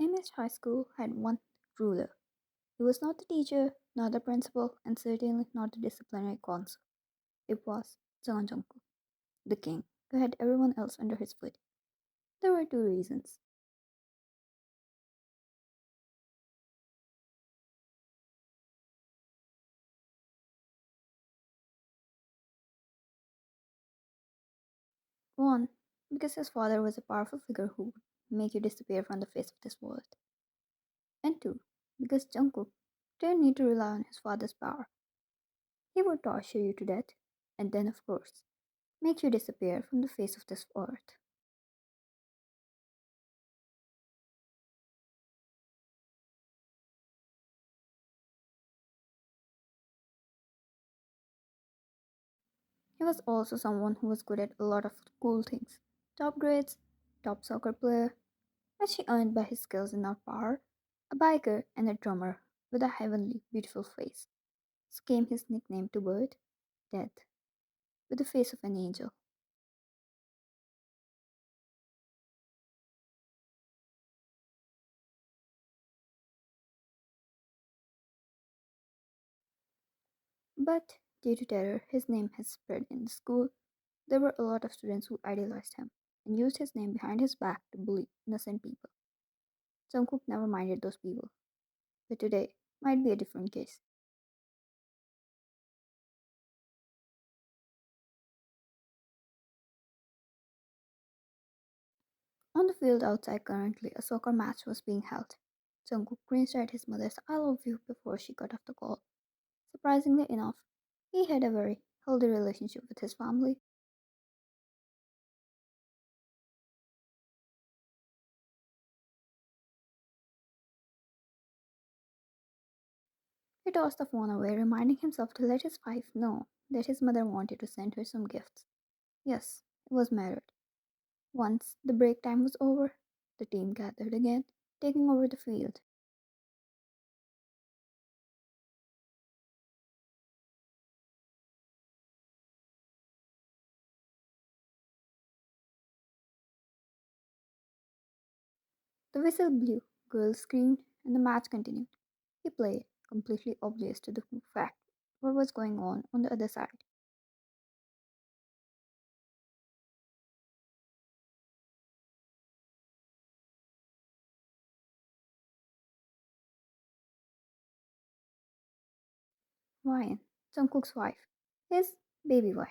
Amy's high school had one ruler. He was not the teacher, not the principal, and certainly not the disciplinary council. It was Jeon Jungkook, the king, who had everyone else under his foot. There were two reasons. One, because his father was a powerful figure who would make you disappear from the face of this world. And two, because Jungkook didn't need to rely on his father's power. He would torture you to death, and then, of course, make you disappear from the face of this earth. He was also someone who was good at a lot of cool things. Top grades, top soccer player, which he earned by his skills and not power, a biker and a drummer with a heavenly beautiful face. This came his nickname to bird, Death, with the face of an angel. But due to terror, his name has spread in the school. There were a lot of students who idolized him and used his name behind his back to bully innocent people. Jungkook never minded those people, but today might be a different case. On the field outside currently, a soccer match was being held. Jungkook cringed at his mother's "I love you" before she got off the call. Surprisingly enough, he had a very healthy relationship with his family. He tossed the phone away, reminding himself to let his wife know that his mother wanted to send her some gifts. Yes, he was married. Once the break time was over, the team gathered again, taking over the field. The whistle blew, girls screamed, and the match continued. He played, completely oblivious to the fact what was going on the other side. Ryan, Jungkook's wife, his baby wife,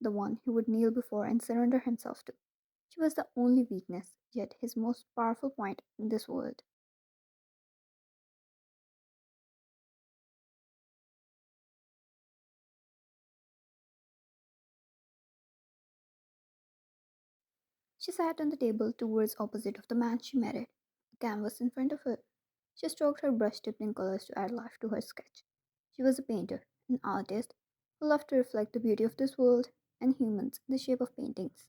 the one he would kneel before and surrender himself to. She was the only weakness, yet his most powerful point in this world. She sat on the table towards opposite of the man she married, a canvas in front of her. She stroked her brush tipped in colors to add life to her sketch. She was a painter, an artist, who loved to reflect the beauty of this world and humans in the shape of paintings.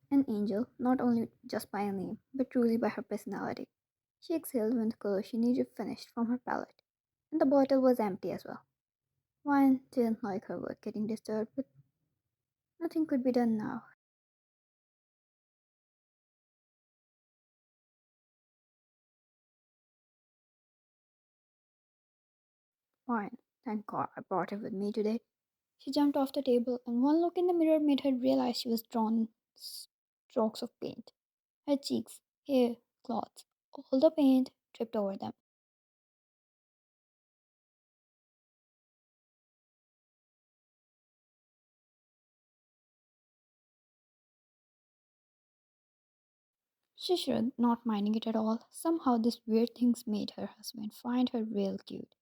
An angel, not only just by a name, but truly by her personality. She exhaled when the color she needed finished from her palette, and the bottle was empty as well. Wine didn't like her work getting disturbed, but nothing could be done now. Wine, thank God I brought it with me today. She jumped off the table, and one look in the mirror made her realize she was drawn in strokes of paint. Her cheeks, hair, clothes, all the paint dripped over them. She shrugged, not minding it at all. Somehow, these weird things made her husband find her real cute.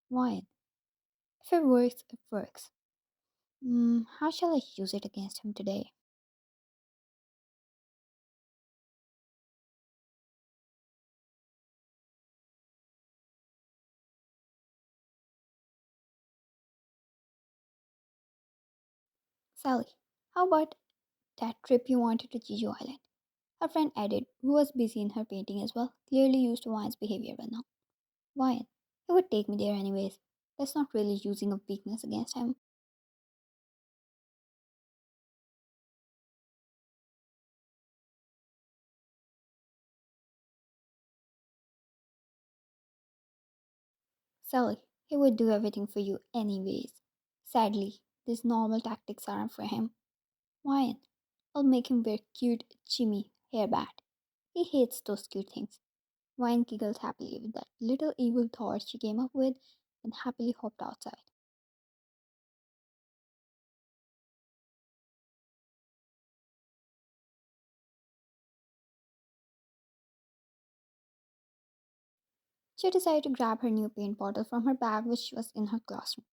Wine. If it works, it works. How shall I use it against him today? Sally, how about that trip you wanted to Jeju Island? Her friend added, who was busy in her painting as well, clearly used to Wine's behavior by now. Wine, he would take me there anyways. That's not really using a weakness against him. Silly. He would do everything for you anyways. Sadly, these normal tactics aren't for him. Why? I'll make him wear cute Jimmy hairband. He hates those cute things. Wine giggled happily with that little evil thought she came up with and happily hopped outside. She decided to grab her new paint bottle from her bag, which was in her classroom.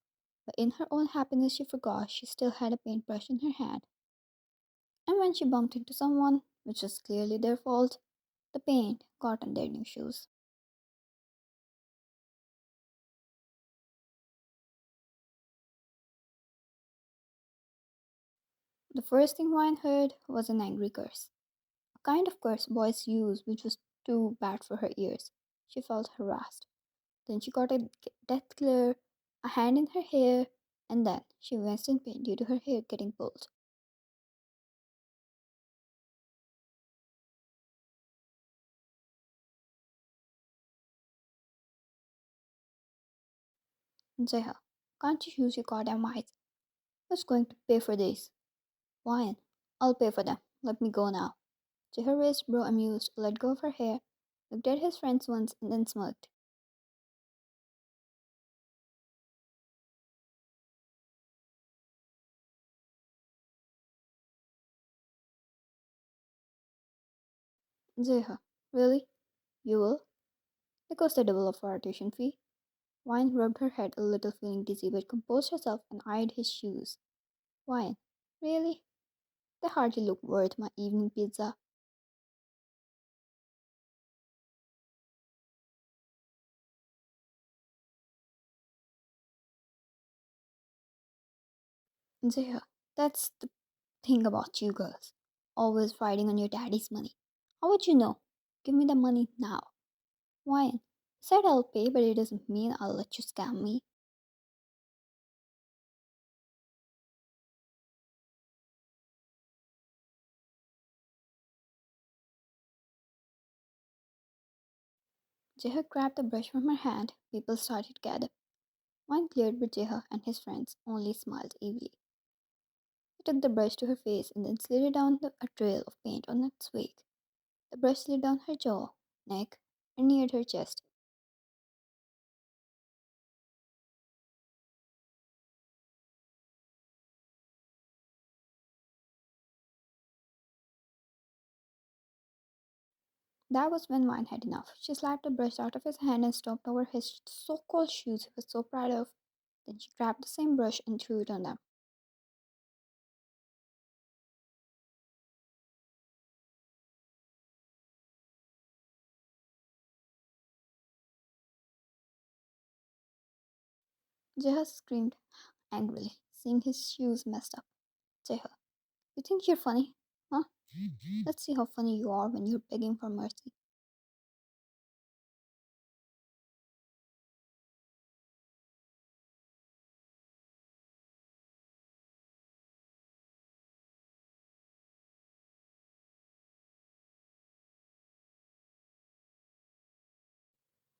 But in her own happiness, she forgot she still had a paintbrush in her hand. And when she bumped into someone, which was clearly their fault, the paint got on their new shoes. The first thing Wine heard was an angry curse, a kind of curse boys use which was too bad for her ears. She felt harassed. Then she got a death glare, a hand in her hair, and then she winced in pain due to her hair getting pulled. Zeha, can't you use your goddamn eyes? Who's going to pay for this? Wine. I'll pay for them. Let me go now. Zeha raised bro amused, let go of her hair, looked at his friends once, and then smirked. Zeha, really? You will? There goes the double of our tuition fee. Wine rubbed her head a little, feeling dizzy, but composed herself and eyed his shoes. Wine, really? They hardly look worth my evening pizza. Zeha, that's the thing about you girls. Always riding on your daddy's money. How would you know? Give me the money now. Wine. Said I'll pay, but it doesn't mean I'll let you scam me. Jeha grabbed the brush from her hand. People started to gather. Wine cleared, but Jeha and his friends only smiled evilly. He took the brush to her face and then slid it down a trail of paint on its wake. The brush slid down her jaw, neck, and neared her chest. That was when Wine had enough. She slapped the brush out of his hand and stomped over his so-called shoes he was so proud of. Then she grabbed the same brush and threw it on them. Jeha screamed angrily, seeing his shoes messed up. Jeha, you think you're funny? Huh? Let's see how funny you are when you're begging for mercy.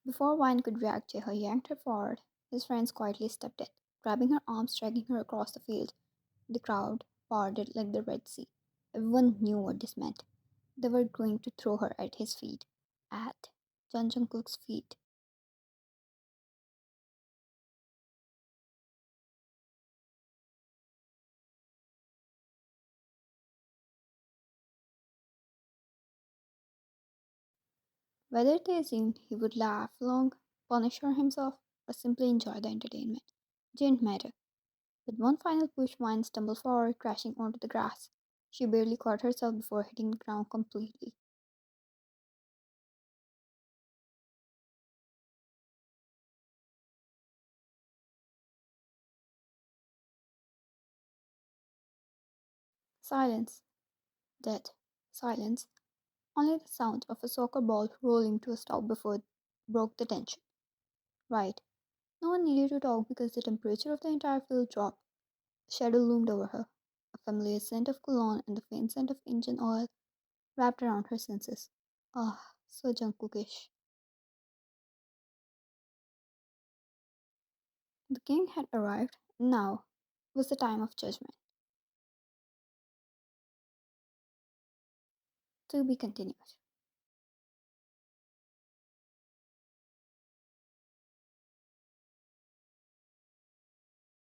Before Wine could react, Jeha yanked her forward. His friends quietly stepped in, grabbing her arms, dragging her across the field. The crowd parted like the Red Sea. Everyone knew what this meant. They were going to throw her at his feet. At Jeon Jungkook's feet. Whether they assumed he would laugh along, punish her himself, or simply enjoy the entertainment didn't matter. With one final push, Wine stumbled forward, crashing onto the grass. She barely caught herself before hitting the ground completely. Silence. Dead. Silence. Only the sound of a soccer ball rolling to a stop before it broke the tension. Right. No one needed to talk because the temperature of the entire field dropped. A shadow loomed over her, a familiar scent of cologne and the faint scent of engine oil wrapped around her senses. Ah, so Jungkookish. The king had arrived. Now was the time of judgment. To be continued.